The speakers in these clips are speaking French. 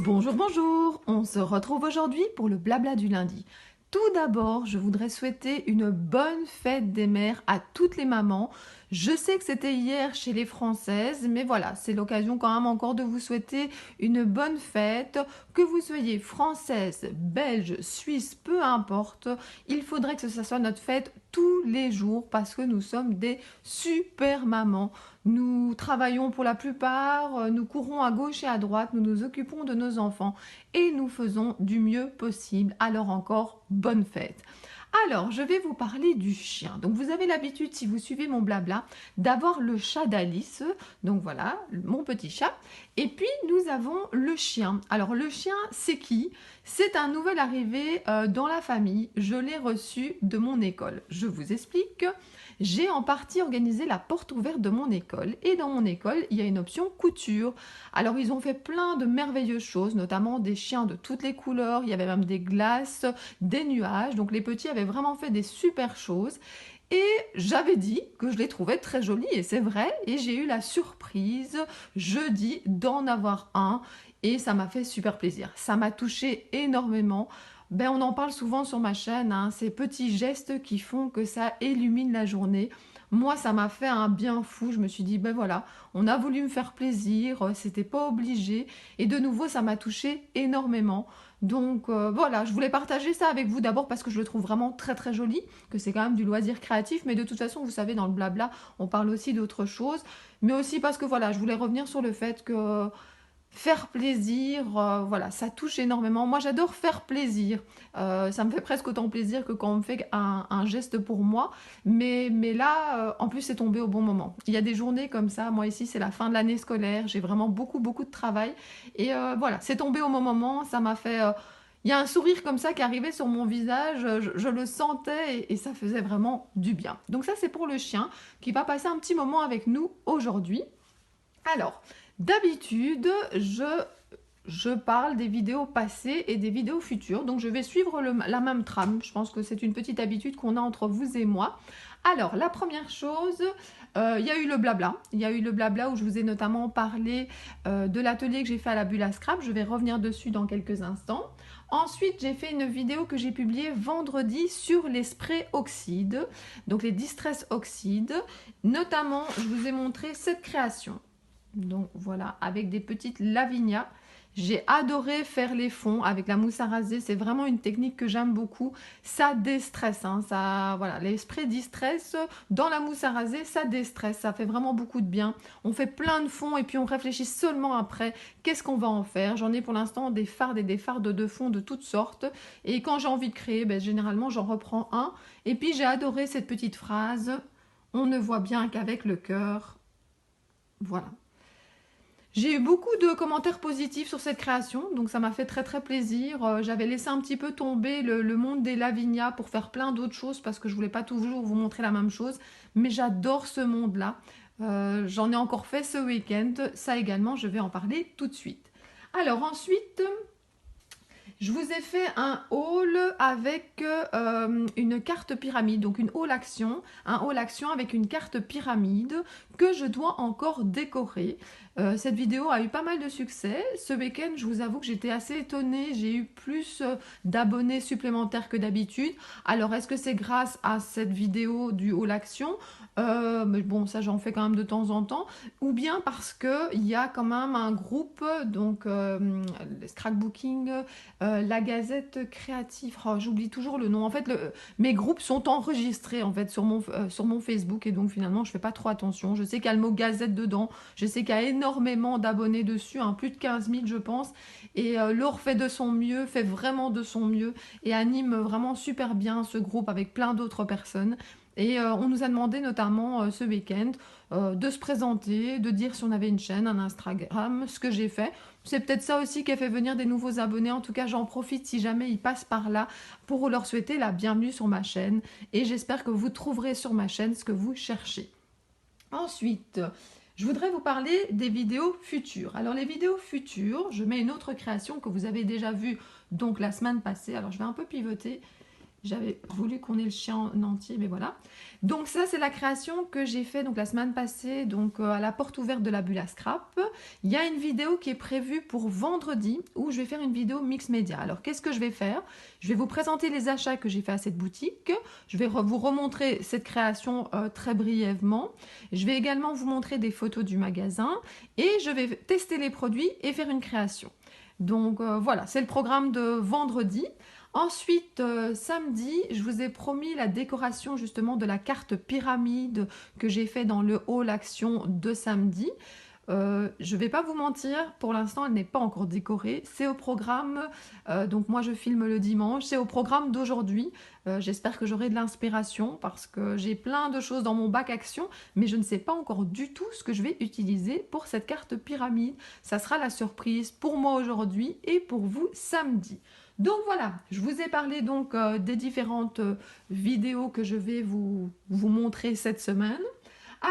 Bonjour, bonjour. On se retrouve aujourd'hui pour le blabla du lundi. Tout d'abord, je voudrais souhaiter une bonne fête des mères à toutes les mamans. Je sais que c'était hier chez les Françaises, mais voilà, c'est l'occasion quand même encore de vous souhaiter une bonne fête. Que vous soyez française, belge, suisse, peu importe, il faudrait que ce soit notre fête tous les jours parce que nous sommes des super mamans. Nous travaillons pour la plupart, nous courons à gauche et à droite, nous nous occupons de nos enfants et nous faisons du mieux possible. Alors encore, bonne fête. Alors, je vais vous parler du chien. Donc, vous avez l'habitude, si vous suivez mon blabla, d'avoir le chat d'Alice. Donc, voilà, mon petit chat. Et puis, nous avons le chien. Alors, le chien, c'est qui? C'est un nouvel arrivé dans la famille. Je l'ai reçu de mon école. Je vous explique. J'ai en partie organisé la porte ouverte de mon école. Et dans mon école, il y a une option couture. Alors, ils ont fait plein de merveilleuses choses, notamment des chiens de toutes les couleurs. Il y avait même des glaces, des nuages. Donc, les petits avaient vraiment fait des super choses. Et j'avais dit que je les trouvais très jolis, et c'est vrai. Et j'ai eu la surprise, jeudi, d'en avoir un. Et ça m'a fait super plaisir. Ça m'a touché énormément. Ben, on en parle souvent sur ma chaîne, hein, ces petits gestes qui font que ça illumine la journée. Moi, ça m'a fait un bien fou. Je me suis dit, ben voilà, on a voulu me faire plaisir, c'était pas obligé. Et de nouveau, ça m'a touché énormément. Donc voilà, je voulais partager ça avec vous d'abord parce que je le trouve vraiment très très joli, que c'est quand même du loisir créatif, mais de toute façon, vous savez, dans le blabla, on parle aussi d'autres choses, mais aussi parce que voilà, je voulais revenir sur le fait que faire plaisir, voilà, ça touche énormément. Moi, j'adore faire plaisir. Ça me fait presque autant plaisir que quand on me fait un geste pour moi. Mais là, en plus, c'est tombé au bon moment. Il y a des journées comme ça. Moi, ici, c'est la fin de l'année scolaire. J'ai vraiment beaucoup, beaucoup de travail. Et voilà, c'est tombé au bon moment. Ça m'a fait... il y a un sourire comme ça qui arrivait sur mon visage. Je le sentais et ça faisait vraiment du bien. Donc ça, c'est pour le chien qui va passer un petit moment avec nous aujourd'hui. Alors, d'habitude, je parle des vidéos passées et des vidéos futures. Donc, je vais suivre la même trame. Je pense que c'est une petite habitude qu'on a entre vous et moi. Alors, la première chose, il y a eu le blabla. Il y a eu le blabla où je vous ai notamment parlé de l'atelier que j'ai fait à la bulle à scrap. Je vais revenir dessus dans quelques instants. Ensuite, j'ai fait une vidéo que j'ai publiée vendredi sur les sprays oxydes, donc les Distress oxydes. Notamment, je vous ai montré cette création. Donc voilà, avec des petites lavinias. J'ai adoré faire les fonds avec la mousse à raser. C'est vraiment une technique que j'aime beaucoup. Ça déstresse, hein, ça, voilà, les sprays distress dans la mousse à raser, ça déstresse. Ça fait vraiment beaucoup de bien. On fait plein de fonds et puis on réfléchit seulement après. Qu'est-ce qu'on va en faire? J'en ai pour l'instant des fardes et des fardes de fond de toutes sortes. Et quand j'ai envie de créer, ben, généralement j'en reprends un. Et puis j'ai adoré cette petite phrase. On ne voit bien qu'avec le cœur. Voilà. J'ai eu beaucoup de commentaires positifs sur cette création, donc ça m'a fait très très plaisir. J'avais laissé un petit peu tomber le monde des lavinias pour faire plein d'autres choses parce que je voulais pas toujours vous montrer la même chose, mais j'adore ce monde-là. J'en ai encore fait ce week-end, ça également, je vais en parler tout de suite. Alors ensuite, je vous ai fait un haul avec une carte pyramide, donc une haul action, un haul action avec une carte pyramide que je dois encore décorer. Cette vidéo a eu pas mal de succès. Ce week-end, je vous avoue que j'étais assez étonnée, j'ai eu plus d'abonnés supplémentaires que d'habitude. Alors, est-ce que c'est grâce à cette vidéo du haul action? Mais bon, ça j'en fais quand même de temps en temps, ou bien parce qu'il y a quand même un groupe, donc Scrapbooking, la Gazette Créative, oh, j'oublie toujours le nom. En fait, mes groupes sont enregistrés en fait sur mon Facebook et donc finalement je fais pas trop attention. Je sais qu'il y a le mot Gazette dedans, je sais qu'il y a énormément d'abonnés dessus, hein, plus de 15 000 je pense, et Laure fait de son mieux, fait vraiment de son mieux et anime vraiment super bien ce groupe avec plein d'autres personnes. Et on nous a demandé notamment ce week-end de se présenter, de dire si on avait une chaîne, un Instagram, ce que j'ai fait. C'est peut-être ça aussi qui a fait venir des nouveaux abonnés. En tout cas, j'en profite si jamais ils passent par là pour leur souhaiter la bienvenue sur ma chaîne. Et j'espère que vous trouverez sur ma chaîne ce que vous cherchez. Ensuite, je voudrais vous parler des vidéos futures. Alors les vidéos futures, je mets une autre création que vous avez déjà vue donc la semaine passée. Alors je vais un peu pivoter. J'avais voulu qu'on ait le chien en entier, mais voilà. Donc ça, c'est la création que j'ai fait donc la semaine passée, donc à la porte ouverte de la bulle à scrap. Il y a une vidéo qui est prévue pour vendredi où je vais faire une vidéo mix média. Alors qu'est-ce que je vais faire? Je vais vous présenter les achats que j'ai fait à cette boutique. Je vais vous remontrer cette création très brièvement. Je vais également vous montrer des photos du magasin et je vais tester les produits et faire une création. Donc voilà, c'est le programme de vendredi. Ensuite, samedi, je vous ai promis la décoration justement de la carte pyramide que j'ai fait dans le hall action de samedi. Je ne vais pas vous mentir, pour l'instant elle n'est pas encore décorée, c'est au programme, donc moi je filme le dimanche, c'est au programme d'aujourd'hui. J'espère que j'aurai de l'inspiration parce que j'ai plein de choses dans mon bac action, mais je ne sais pas encore du tout ce que je vais utiliser pour cette carte pyramide. Ça sera la surprise pour moi aujourd'hui et pour vous samedi. Donc voilà, je vous ai parlé donc des différentes vidéos que je vais vous montrer cette semaine.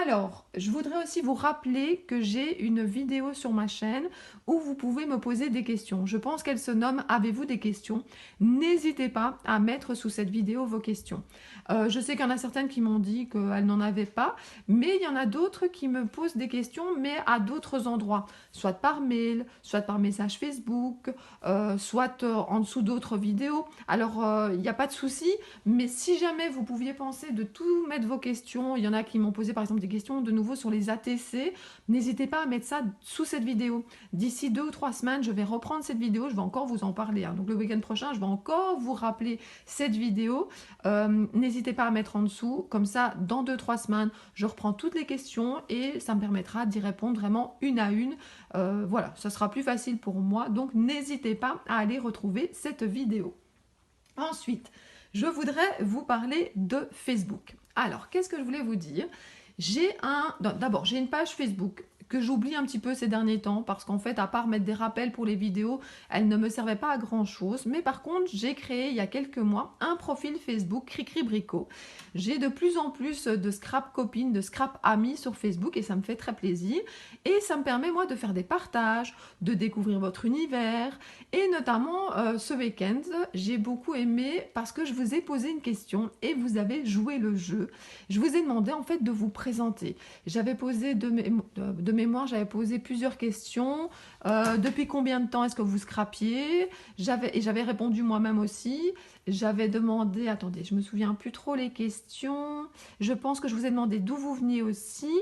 Alors, je voudrais aussi vous rappeler que j'ai une vidéo sur ma chaîne où vous pouvez me poser des questions. Je pense qu'elle se nomme Avez-vous des questions? N'hésitez pas à mettre sous cette vidéo vos questions. Je sais qu'il y en a certaines qui m'ont dit qu'elles n'en avaient pas, mais il y en a d'autres qui me posent des questions, mais à d'autres endroits, soit par mail, soit par message Facebook, soit en dessous d'autres vidéos. Alors, il n'y a pas de souci, mais si jamais vous pouviez penser de tout mettre vos questions, il y en a qui m'ont posé par exemple des questions de nouveau sur les ATC, n'hésitez pas à mettre ça sous cette vidéo. D'ici 2 ou 3 semaines, je vais reprendre cette vidéo, je vais encore vous en parler. Donc le week-end prochain, je vais encore vous rappeler cette vidéo. N'hésitez pas à mettre en dessous, comme ça, dans 2-3 semaines, je reprends toutes les questions et ça me permettra d'y répondre vraiment une à une. Voilà, ça sera plus facile pour moi, donc n'hésitez pas à aller retrouver cette vidéo. Ensuite, je voudrais vous parler de Facebook. Alors, qu'est-ce que je voulais vous dire? D'abord, j'ai une page Facebook que j'oublie un petit peu ces derniers temps parce qu'en fait, à part mettre des rappels pour les vidéos, elle ne me servait pas à grand chose. Mais par contre, j'ai créé il y a quelques mois un profil Facebook Cricri Bricot. J'ai de plus en plus de scrap copines, de scrap amis sur Facebook et ça me fait très plaisir. Et ça me permet moi de faire des partages, de découvrir votre univers. Et notamment ce week-end, j'ai beaucoup aimé parce que je vous ai posé une question et vous avez joué le jeu. Je vous ai demandé en fait de vous présenter. J'avais posé de mémoire, j'avais posé plusieurs questions. Depuis combien de temps est-ce que vous scrapiez? J'avais répondu moi-même aussi. J'avais demandé, attendez, je me souviens plus trop les questions. Je pense que je vous ai demandé d'où vous veniez aussi.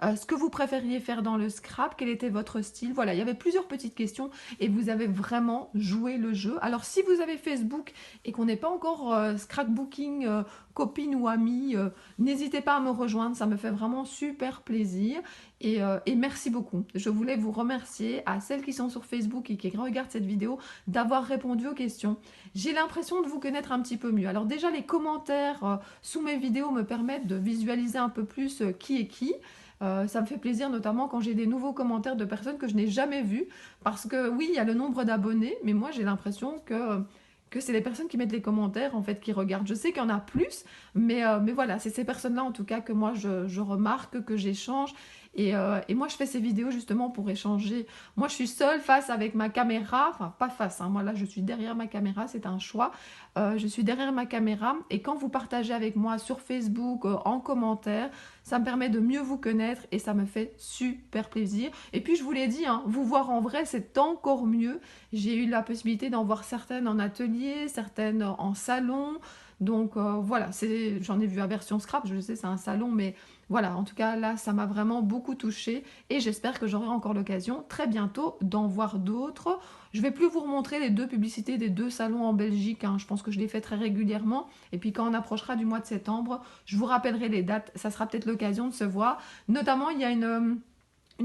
Ce que vous préfériez faire dans le scrap, quel était votre style. Voilà, il y avait plusieurs petites questions et vous avez vraiment joué le jeu. Alors si vous avez Facebook et qu'on n'est pas encore scrapbooking copine ou amie, n'hésitez pas à me rejoindre, ça me fait vraiment super plaisir et merci beaucoup. Je voulais vous remercier à celles qui sont sur Facebook et qui regardent cette vidéo d'avoir répondu aux questions. J'ai l'impression de vous connaître un petit peu mieux. Alors déjà les commentaires sous mes vidéos me permettent de visualiser un peu plus qui est qui. Ça me fait plaisir notamment quand j'ai des nouveaux commentaires de personnes que je n'ai jamais vues parce que oui, il y a le nombre d'abonnés, mais moi j'ai l'impression que c'est les personnes qui mettent les commentaires en fait qui regardent. Je sais qu'il y en a plus, mais voilà, c'est ces personnes-là en tout cas que moi je remarque, que j'échange. Et moi je fais ces vidéos justement pour échanger. Moi je suis seule face avec ma caméra, enfin pas face, hein, moi là je suis derrière ma caméra, c'est un choix. Je suis derrière ma caméra et quand vous partagez avec moi sur Facebook, en commentaire, ça me permet de mieux vous connaître et ça me fait super plaisir. Et puis je vous l'ai dit, hein, vous voir en vrai c'est encore mieux. J'ai eu la possibilité d'en voir certaines en atelier, certaines en salon. Donc voilà, j'en ai vu à version scrap, je sais c'est un salon, mais voilà, en tout cas là ça m'a vraiment beaucoup touchée et j'espère que j'aurai encore l'occasion très bientôt d'en voir d'autres. Je vais plus vous remontrer les 2 publicités des 2 salons en Belgique, hein. Je pense que je les fais très régulièrement et puis quand on approchera du mois de septembre, je vous rappellerai les dates, ça sera peut-être l'occasion de se voir. Notamment il y a une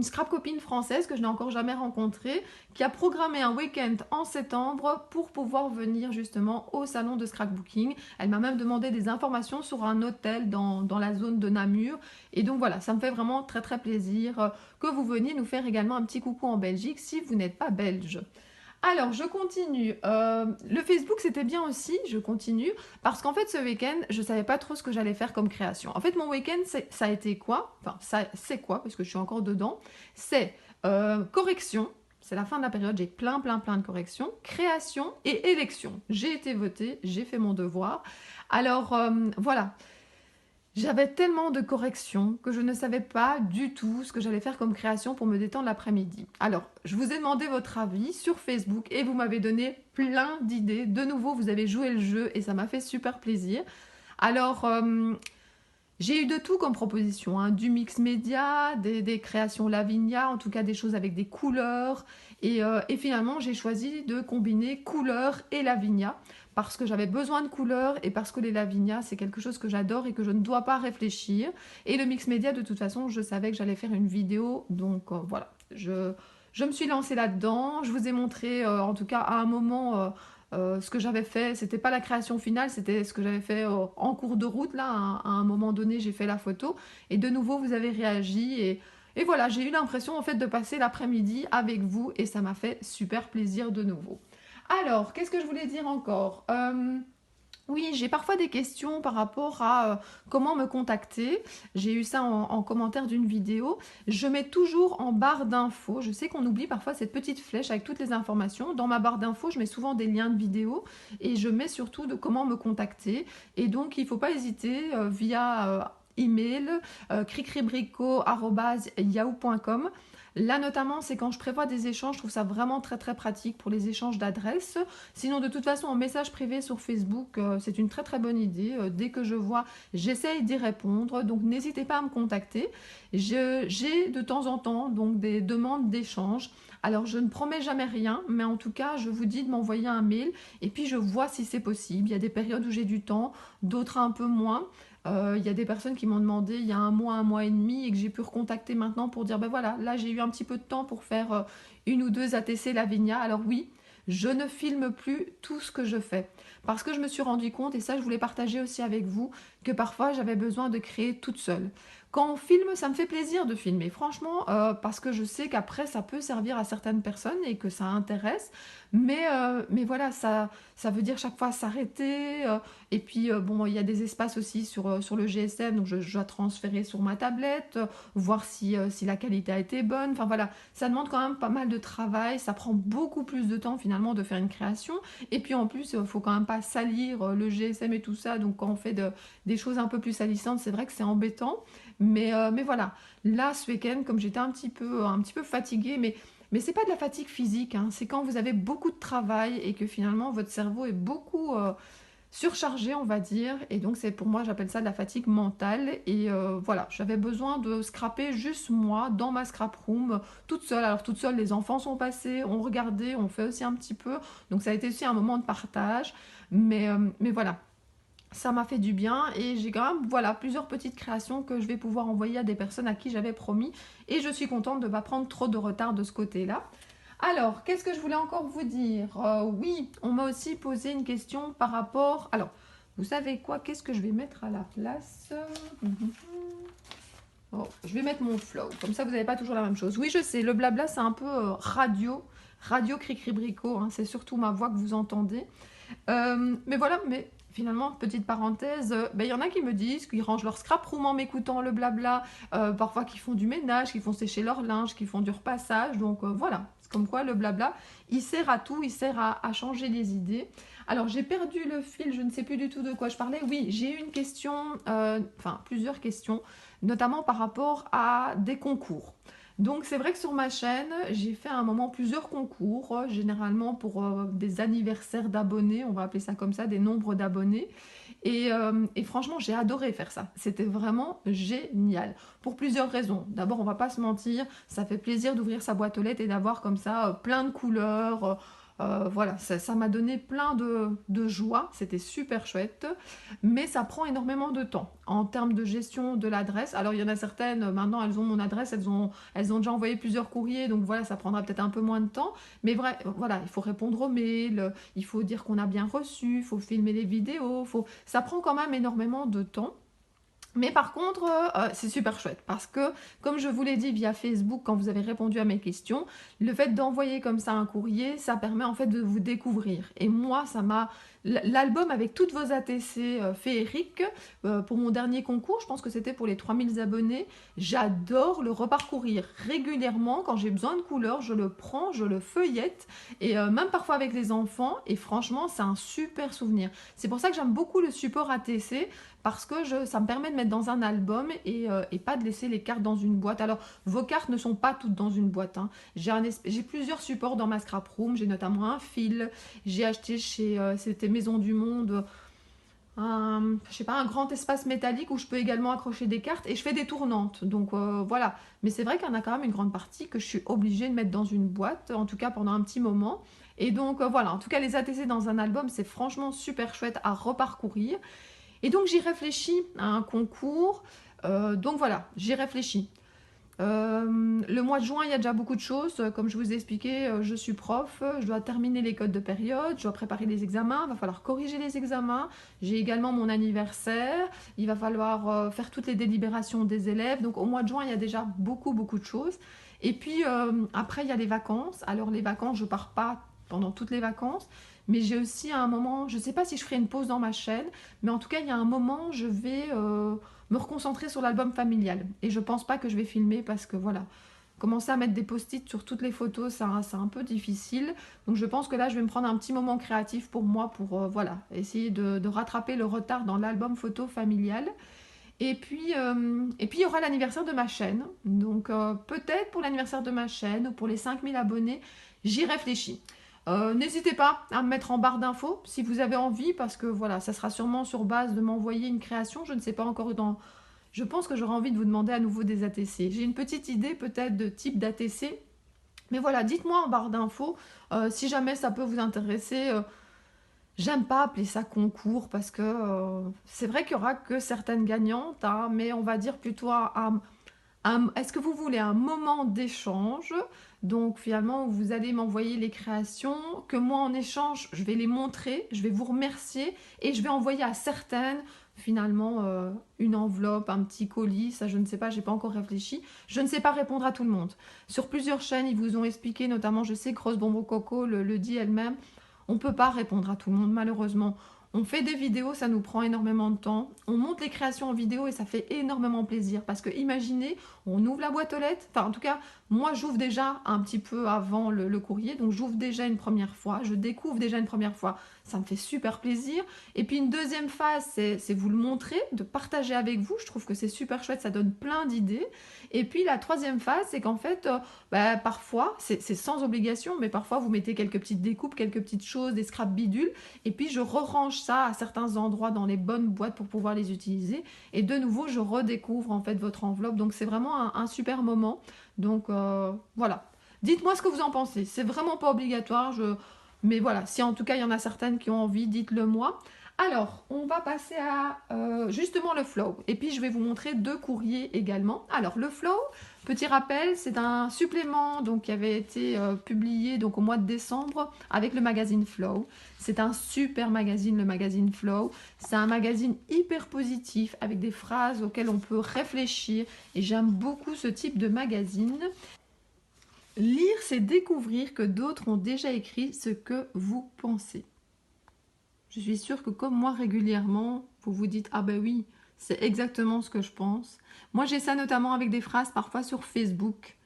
scrap copine française que je n'ai encore jamais rencontrée, qui a programmé un week-end en septembre pour pouvoir venir justement au salon de scrapbooking. Elle m'a même demandé des informations sur un hôtel dans la zone de Namur. Et donc voilà, ça me fait vraiment très très plaisir que vous veniez nous faire également un petit coucou en Belgique si vous n'êtes pas belge. Alors, je continue. Le Facebook, c'était bien aussi, je continue, parce qu'en fait, ce week-end, je ne savais pas trop ce que j'allais faire comme création. En fait, mon week-end, ça a été quoi? Enfin, c'est quoi, parce que je suis encore dedans. C'est correction, c'est la fin de la période, j'ai plein de corrections. Création et élection. J'ai été votée, j'ai fait mon devoir. Alors, voilà. J'avais tellement de corrections que je ne savais pas du tout ce que j'allais faire comme création pour me détendre l'après-midi. Alors, je vous ai demandé votre avis sur Facebook et vous m'avez donné plein d'idées. De nouveau, vous avez joué le jeu et ça m'a fait super plaisir. Alors, j'ai eu de tout comme proposition, hein, du mix média, des créations Lavinia, en tout cas des choses avec des couleurs. Et finalement, j'ai choisi de combiner couleurs et Lavinia parce que j'avais besoin de couleurs et parce que les Lavinia, c'est quelque chose que j'adore et que je ne dois pas réfléchir. Et le mix média, de toute façon, je savais que j'allais faire une vidéo. Donc voilà, je me suis lancée là-dedans. Je vous ai montré, en tout cas à un moment, ce que j'avais fait. C'était pas la création finale, c'était ce que j'avais fait en cours de route. Là, à un moment donné, j'ai fait la photo. Et de nouveau, vous avez réagi. Et voilà, j'ai eu l'impression en fait de passer l'après-midi avec vous et ça m'a fait super plaisir de nouveau. Alors, qu'est-ce que je voulais dire encore? Oui, j'ai parfois des questions par rapport à comment me contacter. J'ai eu ça en commentaire d'une vidéo. Je mets toujours en barre d'infos. Je sais qu'on oublie parfois cette petite flèche avec toutes les informations. Dans ma barre d'infos, je mets souvent des liens de vidéos et je mets surtout de comment me contacter. Et donc, il ne faut pas hésiter via email cricribrico@yahoo.com. Là notamment, c'est quand je prévois des échanges, je trouve ça vraiment très pratique pour les échanges d'adresses. Sinon, de toute façon, en message privé sur Facebook, c'est une très bonne idée. Dès que je vois, j'essaye d'y répondre. Donc, n'hésitez pas à me contacter. J'ai de temps en temps donc des demandes d'échange. Alors, je ne promets jamais rien, mais en tout cas, je vous dis de m'envoyer un mail et puis je vois si c'est possible. Il y a des périodes où j'ai du temps, d'autres un peu moins. Il y a des personnes qui m'ont demandé il y a un mois et demi et que j'ai pu recontacter maintenant pour dire ben voilà, là j'ai eu un petit peu de temps pour faire une ou deux ATC Lavinia. Alors oui, je ne filme plus tout ce que je fais parce que je me suis rendu compte, et ça je voulais partager aussi avec vous, que parfois j'avais besoin de créer toute seule. Quand on filme, ça me fait plaisir de filmer, franchement, parce que je sais qu'après ça peut servir à certaines personnes et que ça intéresse. Mais voilà, ça veut dire chaque fois s'arrêter. Et puis, bon, il y a des espaces aussi sur le GSM, donc je dois transférer sur ma tablette, voir si la qualité a été bonne. Enfin voilà, ça demande quand même pas mal de travail. Ça prend beaucoup plus de temps finalement de faire une création. Et puis en plus, il faut quand même pas salir le GSM et tout ça. Donc quand on fait des choses un peu plus salissantes, c'est vrai que c'est embêtant. Mais voilà, là ce week-end, comme j'étais un petit peu fatiguée, mais c'est pas de la fatigue physique, hein, c'est quand vous avez beaucoup de travail et que finalement votre cerveau est beaucoup surchargé, on va dire. Et donc c'est pour moi, j'appelle ça de la fatigue mentale. Et voilà, j'avais besoin de scraper juste moi dans ma scrap room, toute seule. Alors toute seule, les enfants sont passés, on regardait, on fait aussi un petit peu. Donc ça a été aussi un moment de partage. Mais voilà. Ça m'a fait du bien et j'ai quand même voilà, plusieurs petites créations que je vais pouvoir envoyer à des personnes à qui j'avais promis et je suis contente de ne pas prendre trop de retard de ce côté-là. Alors, qu'est-ce que je voulais encore vous dire? Oui, on m'a aussi posé une question par rapport... Alors, vous savez quoi? Qu'est-ce que je vais mettre à la place? Oh, je vais mettre mon flow, comme ça vous n'avez pas toujours la même chose. Oui, je sais, le blabla c'est un peu radio cri-cri-brico, hein, c'est surtout ma voix que vous entendez. Mais voilà, mais finalement, petite parenthèse, il y en a qui me disent qu'ils rangent leur scrap room en m'écoutant le blabla, parfois qui font du ménage, qui font sécher leur linge, qui font du repassage, donc voilà, c'est comme quoi le blabla, il sert à tout, il sert à changer les idées. Alors j'ai perdu le fil, je ne sais plus du tout de quoi je parlais. Oui, j'ai eu une question, enfin plusieurs questions, notamment par rapport à des concours. Donc c'est vrai que sur ma chaîne, j'ai fait à un moment plusieurs concours, généralement pour des anniversaires d'abonnés, on va appeler ça comme ça, des nombres d'abonnés. Et franchement, j'ai adoré faire ça. C'était vraiment génial. Pour plusieurs raisons. D'abord, on va pas se mentir, ça fait plaisir d'ouvrir sa boîte aux lettres et d'avoir comme ça plein de couleurs. Voilà, ça m'a donné plein de joie, c'était super chouette, mais ça prend énormément de temps en termes de gestion de l'adresse. Alors il y en a certaines, maintenant elles ont mon adresse, elles ont déjà envoyé plusieurs courriers, donc voilà, ça prendra peut-être un peu moins de temps, mais vrai, voilà, il faut répondre aux mails, il faut dire qu'on a bien reçu, il faut filmer les vidéos, ça prend quand même énormément de temps. Mais par contre, c'est super chouette parce que, comme je vous l'ai dit via Facebook quand vous avez répondu à mes questions, le fait d'envoyer comme ça un courrier, ça permet en fait de vous découvrir. Et moi, l'album avec toutes vos ATC féeriques pour mon dernier concours. Je pense que c'était pour les 3000 abonnés. J'adore le reparcourir régulièrement. Quand j'ai besoin de couleurs, je le prends, je le feuillette et même parfois avec les enfants. Et franchement, c'est un super souvenir. C'est pour ça que j'aime beaucoup le support ATC parce que ça me permet de mettre dans un album et pas de laisser les cartes dans une boîte. Alors, vos cartes ne sont pas toutes dans une boîte, hein. J'ai plusieurs supports dans ma scrap room. J'ai notamment un fil. J'ai acheté chez c'était Maison du Monde je sais pas, un grand espace métallique où je peux également accrocher des cartes et je fais des tournantes. Donc voilà. Mais c'est vrai qu'il y en a quand même une grande partie que je suis obligée de mettre dans une boîte, en tout cas pendant un petit moment. Et donc voilà, en tout cas les ATC dans un album, c'est franchement super chouette à reparcourir. Et donc j'y réfléchis à un concours. Donc voilà, j'y réfléchis. Le mois de juin, il y a déjà beaucoup de choses. Comme je vous ai expliqué, je suis prof, je dois terminer les codes de période, je dois préparer les examens, il va falloir corriger les examens. J'ai également mon anniversaire, il va falloir faire toutes les délibérations des élèves. Donc au mois de juin, il y a déjà beaucoup de choses. Et puis après, il y a les vacances. Alors les vacances, je pars pas pendant toutes les vacances, mais j'ai aussi à un moment, je ne sais pas si je ferai une pause dans ma chaîne, mais en tout cas, il y a un moment, je vais me reconcentrer sur l'album familial. Et je pense pas que je vais filmer parce que voilà, commencer à mettre des post-it sur toutes les photos, c'est un peu difficile. Donc je pense que là, je vais me prendre un petit moment créatif pour moi, pour voilà, essayer de rattraper le retard dans l'album photo familial. Et puis, il y aura l'anniversaire de ma chaîne. Donc peut-être pour l'anniversaire de ma chaîne ou pour les 5000 abonnés, j'y réfléchis. N'hésitez pas à me mettre en barre d'infos si vous avez envie, parce que voilà, ça sera sûrement sur base de m'envoyer une création. Je ne sais pas encore dans. Je pense que j'aurai envie de vous demander à nouveau des ATC. J'ai une petite idée peut-être de type d'ATC. Mais voilà, dites-moi en barre d'infos si jamais ça peut vous intéresser. J'aime pas appeler ça concours parce que c'est vrai qu'il y aura que certaines gagnantes, hein, mais on va dire plutôt est-ce que vous voulez un moment d'échange? Donc finalement, vous allez m'envoyer les créations, que moi en échange, je vais les montrer, je vais vous remercier et je vais envoyer à certaines finalement une enveloppe, un petit colis, ça je ne sais pas, j'ai pas encore réfléchi. Je ne sais pas répondre à tout le monde. Sur plusieurs chaînes, ils vous ont expliqué, notamment je sais que Rose Bonbon Coco le dit elle-même, on ne peut pas répondre à tout le monde malheureusement. On fait des vidéos, ça nous prend énormément de temps. On monte les créations en vidéo et ça fait énormément plaisir. Parce que imaginez, on ouvre la boîte aux lettres. Enfin, en tout cas, moi, j'ouvre déjà un petit peu avant le courrier. Donc, j'ouvre déjà une première fois. Je découvre déjà une première fois. Ça me fait super plaisir. Et puis, une deuxième phase, c'est vous le montrer, de partager avec vous. Je trouve que c'est super chouette. Ça donne plein d'idées. Et puis, la troisième phase, c'est qu'en fait, parfois, c'est sans obligation, mais parfois, vous mettez quelques petites découpes, quelques petites choses, des scraps bidules. Et puis, je re-range ça à certains endroits dans les bonnes boîtes pour pouvoir les utiliser. Et de nouveau, je redécouvre en fait votre enveloppe. Donc, c'est vraiment un super moment. Donc, voilà. Dites-moi ce que vous en pensez. C'est vraiment pas obligatoire. Mais voilà, si en tout cas, il y en a certaines qui ont envie, dites-le moi. Alors, on va passer à justement le flow. Et puis, je vais vous montrer deux courriers également. Alors, le flow, petit rappel, c'est un supplément donc, qui avait été publié donc, au mois de décembre avec le magazine Flow. C'est un super magazine, le magazine Flow. C'est un magazine hyper positif avec des phrases auxquelles on peut réfléchir. Et j'aime beaucoup ce type de magazine. Lire, c'est découvrir que d'autres ont déjà écrit ce que vous pensez. Je suis sûre que comme moi régulièrement, vous vous dites « Ah ben oui, c'est exactement ce que je pense ». Moi j'ai ça notamment avec des phrases parfois sur Facebook,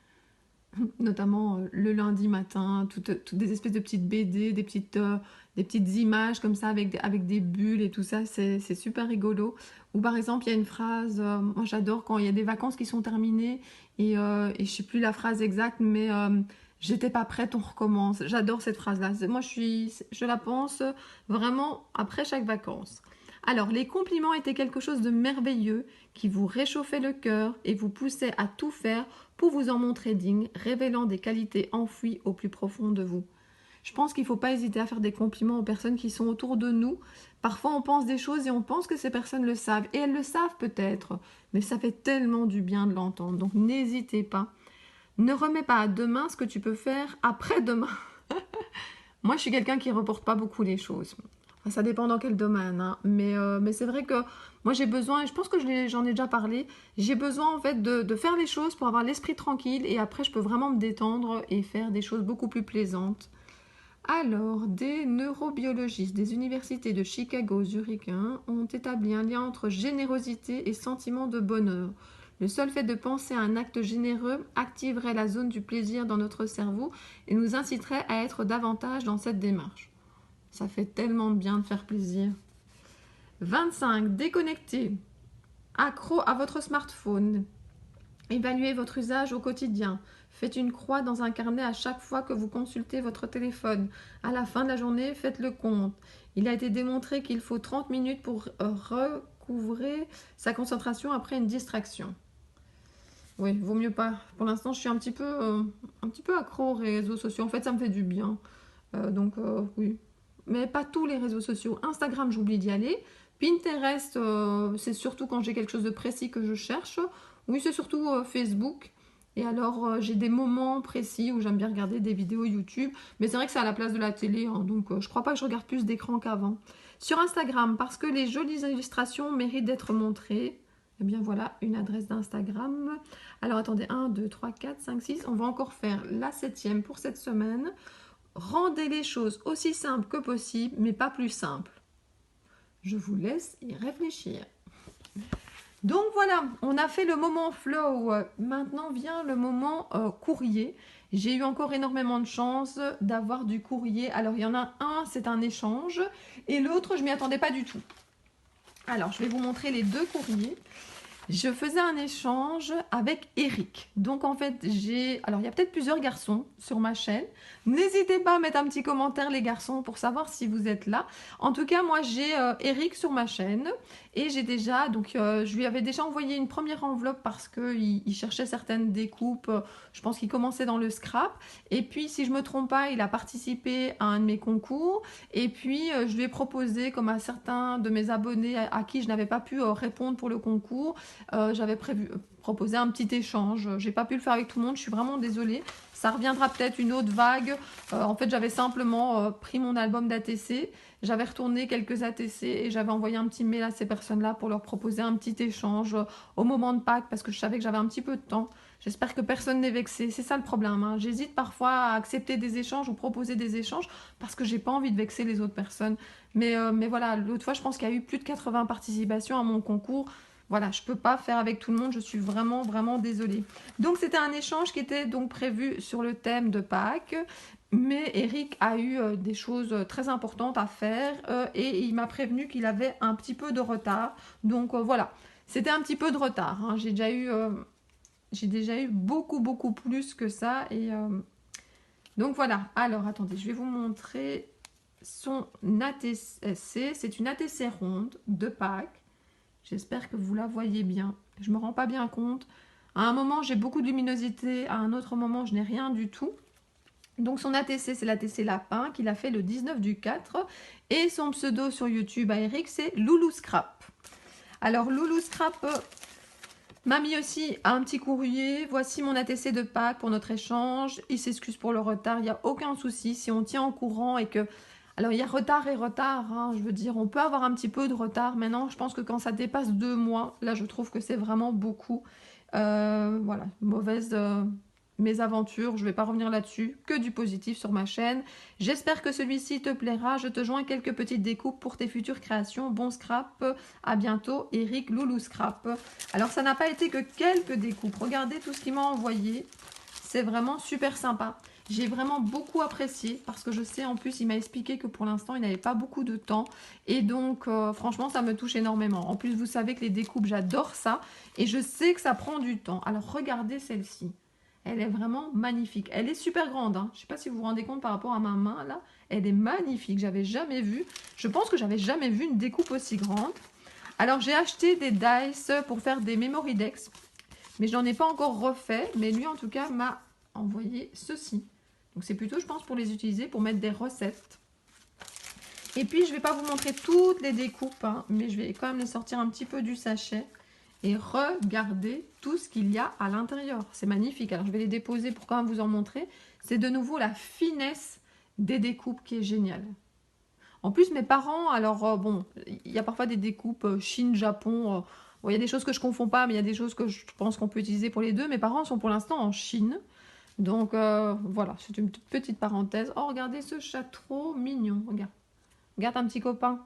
notamment le lundi matin, toutes des espèces de petites BD, des petites images comme ça avec des bulles et tout ça, c'est super rigolo. Ou par exemple, il y a une phrase, moi j'adore quand il y a des vacances qui sont terminées et je ne sais plus la phrase exacte, mais j'étais pas prête, on recommence. J'adore cette phrase-là. Moi je la pense vraiment après chaque vacances. Alors, les compliments étaient quelque chose de merveilleux qui vous réchauffait le cœur et vous poussait à tout faire pour vous en montrer digne, révélant des qualités enfouies au plus profond de vous. Je pense qu'il ne faut pas hésiter à faire des compliments aux personnes qui sont autour de nous. Parfois, on pense des choses et on pense que ces personnes le savent. Et elles le savent peut-être, mais ça fait tellement du bien de l'entendre. Donc, n'hésitez pas. Ne remets pas à demain ce que tu peux faire après-demain. Moi, je suis quelqu'un qui ne reporte pas beaucoup les choses. Enfin, ça dépend dans quel domaine, hein. Mais c'est vrai que moi, j'ai besoin, et je pense que j'en ai déjà parlé, j'ai besoin en fait de faire les choses pour avoir l'esprit tranquille et après, je peux vraiment me détendre et faire des choses beaucoup plus plaisantes. Alors, des neurobiologistes des universités de Chicago, Zurich, hein, ont établi un lien entre générosité et sentiment de bonheur. Le seul fait de penser à un acte généreux activerait la zone du plaisir dans notre cerveau et nous inciterait à être davantage dans cette démarche. Ça fait tellement de bien de faire plaisir. 25. Déconnecté. Accro à votre smartphone. Évaluez votre usage au quotidien. Faites une croix dans un carnet à chaque fois que vous consultez votre téléphone. À la fin de la journée, faites le compte. Il a été démontré qu'il faut 30 minutes pour recouvrer sa concentration après une distraction. Oui, vaut mieux pas. Pour l'instant, je suis un petit peu accro aux réseaux sociaux. En fait, ça me fait du bien. Oui. Mais pas tous les réseaux sociaux. Instagram, j'oublie d'y aller. Pinterest, c'est surtout quand j'ai quelque chose de précis que je cherche. Oui, c'est surtout Facebook. Et alors, j'ai des moments précis où j'aime bien regarder des vidéos YouTube. Mais c'est vrai que c'est à la place de la télé. Hein, donc, je crois pas que je regarde plus d'écran qu'avant. Sur Instagram, parce que les jolies illustrations méritent d'être montrées. Eh bien, voilà une adresse d'Instagram. Alors, attendez, 1, 2, 3, 4, 5, 6. On va encore faire la 7e pour cette semaine. Rendez les choses aussi simples que possible, mais pas plus simples. Je vous laisse y réfléchir. Donc voilà, on a fait le moment flow. Maintenant vient le moment courrier. J'ai eu encore énormément de chance d'avoir du courrier. Alors il y en a un, c'est un échange, et l'autre, je m'y attendais pas du tout. Alors je vais vous montrer les deux courriers. Je faisais un échange avec Eric. Donc en fait, alors il y a peut-être plusieurs garçons sur ma chaîne. N'hésitez pas à mettre un petit commentaire les garçons pour savoir si vous êtes là. En tout cas, moi j'ai Eric sur ma chaîne et j'ai déjà, je lui avais déjà envoyé une première enveloppe parce qu'il cherchait certaines découpes. Je pense qu'il commençait dans le scrap. Et puis si je me trompe pas, il a participé à un de mes concours. Et puis je lui ai proposé, comme à certains de mes abonnés à qui je n'avais pas pu répondre pour le concours, j'avais proposé un petit échange. J'ai pas pu le faire avec tout le monde, je suis vraiment désolée. Ça reviendra peut-être une autre vague. En fait, j'avais simplement pris mon album d'ATC, j'avais retourné quelques ATC et j'avais envoyé un petit mail à ces personnes-là pour leur proposer un petit échange au moment de Pâques parce que je savais que j'avais un petit peu de temps. J'espère que personne n'est vexé. C'est ça le problème, hein. J'hésite parfois à accepter des échanges ou proposer des échanges parce que j'ai pas envie de vexer les autres personnes. Mais voilà, l'autre fois, je pense qu'il y a eu plus de 80 participations à mon concours. Voilà, je ne peux pas faire avec tout le monde, je suis vraiment, vraiment désolée. Donc, c'était un échange qui était donc prévu sur le thème de Pâques, mais Eric a eu des choses très importantes à faire et il m'a prévenu qu'il avait un petit peu de retard. Donc, voilà, c'était un petit peu de retard, hein. J'ai déjà eu beaucoup, beaucoup plus que ça. Donc, voilà. Alors, attendez, je vais vous montrer son ATC. C'est une ATC ronde de Pâques. J'espère que vous la voyez bien. Je ne me rends pas bien compte. À un moment, j'ai beaucoup de luminosité. À un autre moment, je n'ai rien du tout. Donc, son ATC, c'est l'ATC Lapin qu'il a fait le 19 du 4. Et son pseudo sur YouTube à Eric, c'est Loulou Scrap. Alors, Loulou Scrap m'a mis aussi un petit courrier. Voici mon ATC de Pâques pour notre échange. Il s'excuse pour le retard. Il n'y a aucun souci. Si on tient au courant et que... Alors, il y a retard et retard, hein. Je veux dire, on peut avoir un petit peu de retard. Maintenant, je pense que quand ça dépasse 2 mois, là, je trouve que c'est vraiment beaucoup. Voilà, mauvaise mésaventure, je ne vais pas revenir là-dessus. Que du positif sur ma chaîne. J'espère que celui-ci te plaira. Je te joins quelques petites découpes pour tes futures créations. Bon scrap, à bientôt. Eric Loulou Scrap. Alors, ça n'a pas été que quelques découpes. Regardez tout ce qu'il m'a envoyé. C'est vraiment super sympa. J'ai vraiment beaucoup apprécié parce que je sais en plus il m'a expliqué que pour l'instant il n'avait pas beaucoup de temps et donc franchement ça me touche énormément. En plus vous savez que les découpes j'adore ça et je sais que ça prend du temps. Alors regardez celle-ci, elle est vraiment magnifique. Elle est super grande, hein. Je ne sais pas si vous vous rendez compte par rapport à ma main là, elle est magnifique. J'avais jamais vu, je pense que j'avais jamais vu une découpe aussi grande. Alors j'ai acheté des dice pour faire des memory decks. Mais je n'en ai pas encore refait. Mais lui, en tout cas, m'a envoyé ceci. Donc, c'est plutôt, je pense, pour les utiliser, pour mettre des recettes. Et puis, je ne vais pas vous montrer toutes les découpes, hein, mais je vais quand même les sortir un petit peu du sachet. Et regardez tout ce qu'il y a à l'intérieur. C'est magnifique. Alors, je vais les déposer pour quand même vous en montrer. C'est de nouveau la finesse des découpes qui est géniale. En plus, mes parents, alors, bon, il y a parfois des découpes Chine, Japon... Bon, il y a des choses que je ne confonds pas, mais il y a des choses que je pense qu'on peut utiliser pour les deux. Mes parents sont pour l'instant en Chine. Donc voilà, c'est une petite parenthèse. Oh, regardez ce chat trop mignon. Regarde, regarde un petit copain.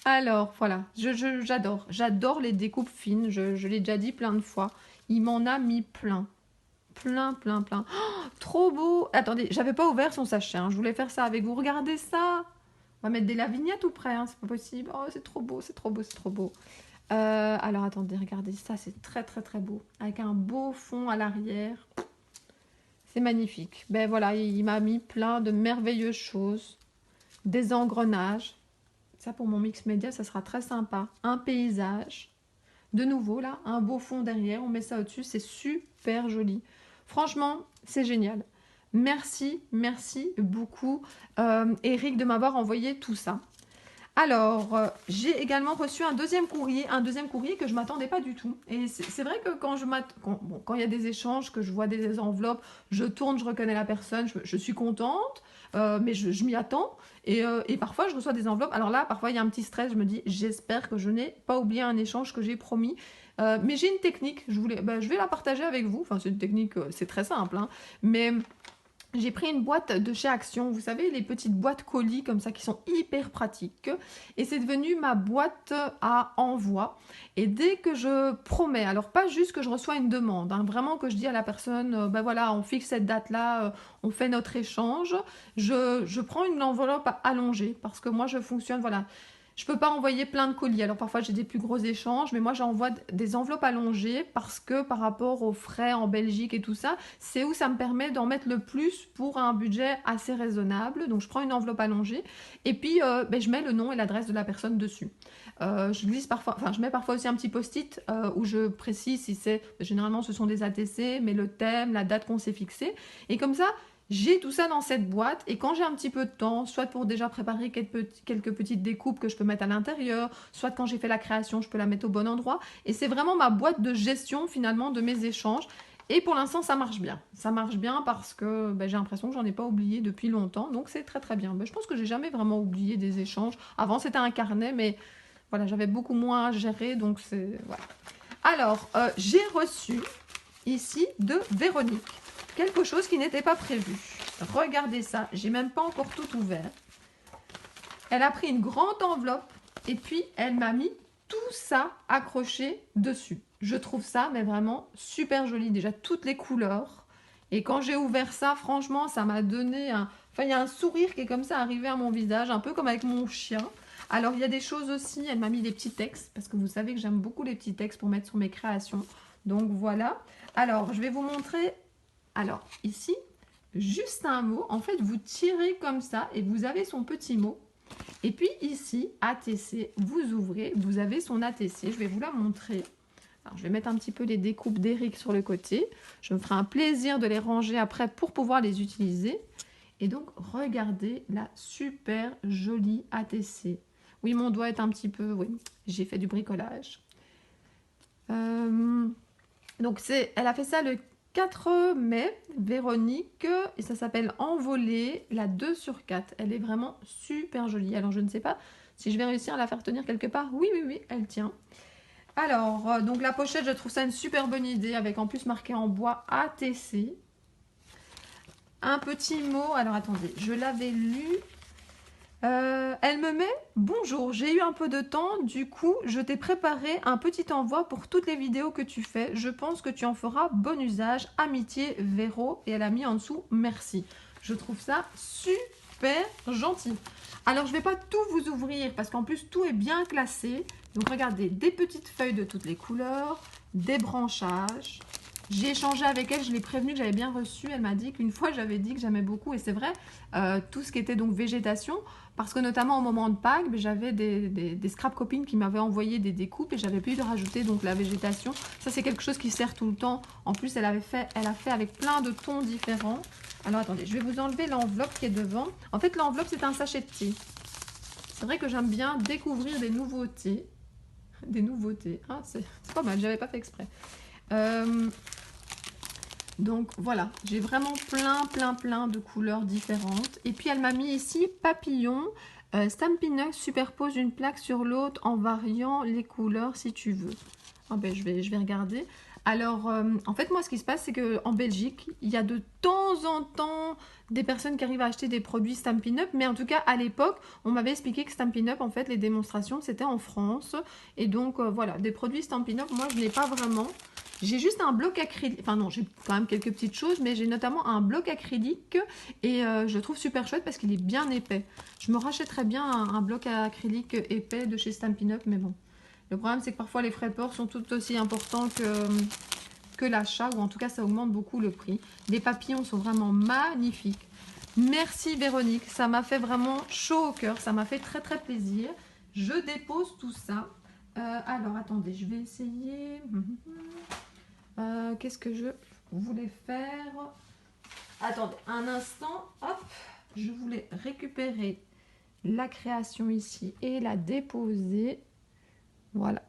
Alors voilà, j'adore les découpes fines. Je l'ai déjà dit plein de fois. Il m'en a mis plein. Plein, plein, plein. Oh, trop beau. Attendez, j'avais pas ouvert son sachet, hein. Je voulais faire ça avec vous. Regardez ça. On va mettre des lavignes tout près, hein. C'est pas possible. Oh, c'est trop beau, c'est trop beau, c'est trop beau. Alors attendez, regardez ça, c'est très très très beau. Avec un beau fond à l'arrière. C'est magnifique. Ben voilà, il m'a mis plein de merveilleuses choses. Des engrenages. Ça pour mon mix média, ça sera très sympa. Un paysage. De nouveau là, un beau fond derrière. On met ça au-dessus, c'est super joli. Franchement, c'est génial. Merci, merci beaucoup Eric de m'avoir envoyé tout ça. Alors, j'ai également reçu un deuxième courrier que je ne m'attendais pas du tout. Et c'est vrai que quand il y a des échanges, que je vois des enveloppes, je tourne, je reconnais la personne, je suis contente, mais je m'y attends. Et parfois, je reçois des enveloppes. Alors là, parfois, il y a un petit stress. Je me dis, j'espère que je n'ai pas oublié un échange que j'ai promis. Mais j'ai une technique, je vais la partager avec vous. Enfin, c'est une technique, c'est très simple, hein, mais j'ai pris une boîte de chez Action, vous savez, les petites boîtes colis comme ça qui sont hyper pratiques. Et c'est devenu ma boîte à envoi. Et dès que je promets, alors pas juste que je reçois une demande, hein, vraiment que je dis à la personne, ben voilà, on fixe cette date-là, on fait notre échange, je prends une enveloppe allongée parce que moi je fonctionne, voilà. Je peux pas envoyer plein de colis. Alors parfois j'ai des plus gros échanges, mais moi j'envoie des enveloppes allongées parce que par rapport aux frais en Belgique et tout ça, c'est où ça me permet d'en mettre le plus pour un budget assez raisonnable. Donc je prends une enveloppe allongée et puis je mets le nom et l'adresse de la personne dessus. Je glisse parfois, enfin je mets parfois aussi un petit post-it où je précise si c'est, généralement ce sont des ATC, mais le thème, la date qu'on s'est fixée. Et comme ça, j'ai tout ça dans cette boîte et quand j'ai un petit peu de temps, soit pour déjà préparer quelques petites découpes que je peux mettre à l'intérieur, soit quand j'ai fait la création, je peux la mettre au bon endroit. Et c'est vraiment ma boîte de gestion finalement de mes échanges. Et pour l'instant, ça marche bien. Ça marche bien parce que j'ai l'impression que j'en ai pas oublié depuis longtemps. Donc c'est très très bien. Je pense que j'ai jamais vraiment oublié des échanges. Avant, c'était un carnet, mais voilà, j'avais beaucoup moins à gérer. Donc c'est... Voilà. Alors, j'ai reçu ici de Véronique quelque chose qui n'était pas prévu. Regardez ça, j'ai même pas encore tout ouvert. Elle a pris une grande enveloppe et puis elle m'a mis tout ça accroché dessus. Je trouve ça mais vraiment super joli, déjà toutes les couleurs. Et quand j'ai ouvert ça, franchement, ça m'a donné un... Enfin, il y a un sourire qui est comme ça arrivé à mon visage, un peu comme avec mon chien. Alors, il y a des choses aussi, elle m'a mis des petits textes, parce que vous savez que j'aime beaucoup les petits textes pour mettre sur mes créations. Donc, voilà. Alors, je vais vous montrer. Alors, ici, juste un mot. En fait, vous tirez comme ça et vous avez son petit mot. Et puis ici, ATC, vous ouvrez, vous avez son ATC. Je vais vous la montrer. Alors, je vais mettre un petit peu les découpes d'Eric sur le côté. Je me ferai un plaisir de les ranger après pour pouvoir les utiliser. Et donc, regardez la super jolie ATC. Oui, mon doigt est un petit peu... Oui, j'ai fait du bricolage. Donc, elle a fait ça le 4 mai, Véronique, et ça s'appelle Envolée, la 2/4. Elle est vraiment super jolie. Alors, je ne sais pas si je vais réussir à la faire tenir quelque part. Oui, oui, oui, elle tient. Alors, donc la pochette, je trouve ça une super bonne idée, avec en plus marqué en bois ATC. Un petit mot, alors attendez, je l'avais lu. Elle me met « Bonjour, j'ai eu un peu de temps, du coup, je t'ai préparé un petit envoi pour toutes les vidéos que tu fais. Je pense que tu en feras bon usage. Amitié, Véro. » Et elle a mis en dessous « Merci. » Je trouve ça super gentil. Alors, je ne vais pas tout vous ouvrir parce qu'en plus, tout est bien classé. Donc, regardez, des petites feuilles de toutes les couleurs, des branchages. J'ai échangé avec elle, je l'ai prévenue que j'avais bien reçu. Elle m'a dit qu'une fois, j'avais dit que j'aimais beaucoup. Et c'est vrai, tout ce qui était donc végétation, parce que notamment au moment de Pâques, j'avais des scrap copines qui m'avaient envoyé des découpes et j'avais pu de rajouter donc la végétation. Ça, c'est quelque chose qui sert tout le temps. En plus, elle a fait avec plein de tons différents. Alors, attendez, je vais vous enlever l'enveloppe qui est devant. En fait, l'enveloppe, c'est un sachet de thé. C'est vrai que j'aime bien découvrir des nouveautés. Des nouveautés. Ah, c'est pas mal, j'avais pas fait exprès. Donc voilà, j'ai vraiment plein de couleurs différentes. Et puis elle m'a mis ici papillon, Stampin' superpose une plaque sur l'autre en variant les couleurs si tu veux. Ah ben, je vais regarder. Alors, en fait, moi, ce qui se passe, c'est qu'en Belgique, il y a de temps en temps des personnes qui arrivent à acheter des produits Stampin' Up, mais en tout cas, à l'époque, on m'avait expliqué que Stampin' Up, en fait, les démonstrations, c'était en France. Et donc, voilà, des produits Stampin' Up, moi, je n'ai pas vraiment. J'ai juste un bloc acrylique, enfin non, j'ai quand même quelques petites choses, mais j'ai notamment un bloc acrylique et je le trouve super chouette parce qu'il est bien épais. Je me rachèterais bien un bloc acrylique épais de chez Stampin' Up, mais bon. Le problème, c'est que parfois les frais de port sont tout aussi importants que l'achat, ou en tout cas, ça augmente beaucoup le prix. Les papillons sont vraiment magnifiques. Merci Véronique, ça m'a fait vraiment chaud au cœur, ça m'a fait très très plaisir. Je dépose tout ça. Alors, attendez, je vais essayer. Qu'est-ce que je voulais faire? Attendez, un instant. Hop, je voulais récupérer la création ici et la déposer. Voilà.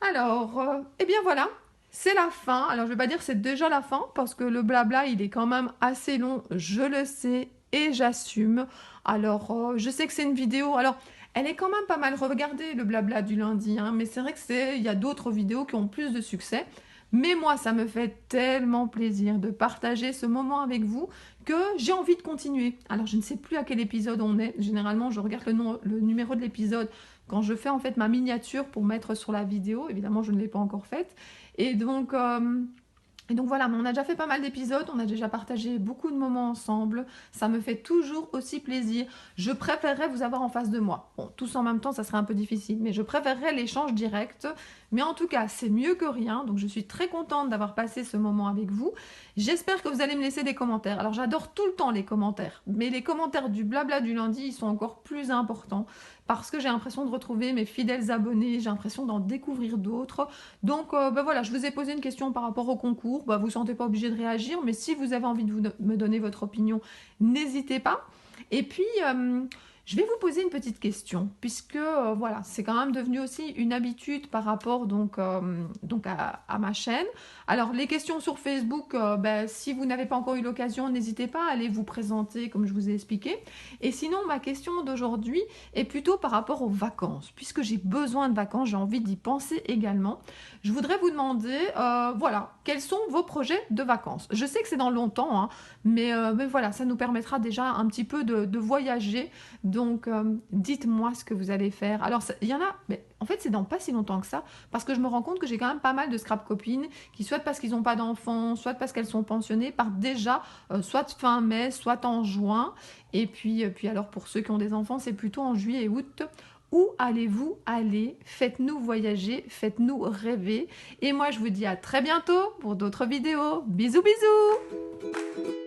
Alors, eh bien voilà, c'est la fin. Alors, je vais pas dire que c'est déjà la fin parce que le blabla, il est quand même assez long, je le sais et j'assume. Alors, je sais que c'est une vidéo. Alors, elle est quand même pas mal regardée, le blabla du lundi, hein, mais c'est vrai il y a d'autres vidéos qui ont plus de succès. Mais moi, ça me fait tellement plaisir de partager ce moment avec vous que j'ai envie de continuer. Alors, je ne sais plus à quel épisode on est. Généralement, je regarde le numéro de l'épisode quand je fais en fait ma miniature pour mettre sur la vidéo. Évidemment, je ne l'ai pas encore faite. Et donc voilà, mais on a déjà fait pas mal d'épisodes, on a déjà partagé beaucoup de moments ensemble. Ça me fait toujours aussi plaisir. Je préférerais vous avoir en face de moi. Bon, tous en même temps, ça serait un peu difficile, mais je préférerais l'échange direct. Mais en tout cas, c'est mieux que rien. Donc, je suis très contente d'avoir passé ce moment avec vous. J'espère que vous allez me laisser des commentaires. Alors, j'adore tout le temps les commentaires. Mais les commentaires du blabla du lundi, ils sont encore plus importants. Parce que j'ai l'impression de retrouver mes fidèles abonnés. J'ai l'impression d'en découvrir d'autres. Donc, voilà, je vous ai posé une question par rapport au concours. Vous ne vous sentez pas obligé de réagir. Mais si vous avez envie de me donner votre opinion, n'hésitez pas. Et puis, je vais vous poser une petite question, puisque voilà, c'est quand même devenu aussi une habitude par rapport donc à ma chaîne. Alors, les questions sur Facebook, si vous n'avez pas encore eu l'occasion, n'hésitez pas à aller vous présenter comme je vous ai expliqué. Et sinon, ma question d'aujourd'hui est plutôt par rapport aux vacances, puisque j'ai besoin de vacances, j'ai envie d'y penser également. Je voudrais vous demander, voilà, quels sont vos projets de vacances? Je sais que c'est dans longtemps, hein, mais voilà, ça nous permettra déjà un petit peu de voyager. Donc, dites-moi ce que vous allez faire. Alors, il y en a, mais en fait, c'est dans pas si longtemps que ça, parce que je me rends compte que j'ai quand même pas mal de scrap copines qui, soit parce qu'ils n'ont pas d'enfants, soit parce qu'elles sont pensionnées, partent déjà, soit fin mai, soit en juin. Et puis alors, pour ceux qui ont des enfants, c'est plutôt en juillet et août. Où allez-vous aller? Faites-nous voyager, faites-nous rêver. Et moi, je vous dis à très bientôt pour d'autres vidéos. Bisous, bisous!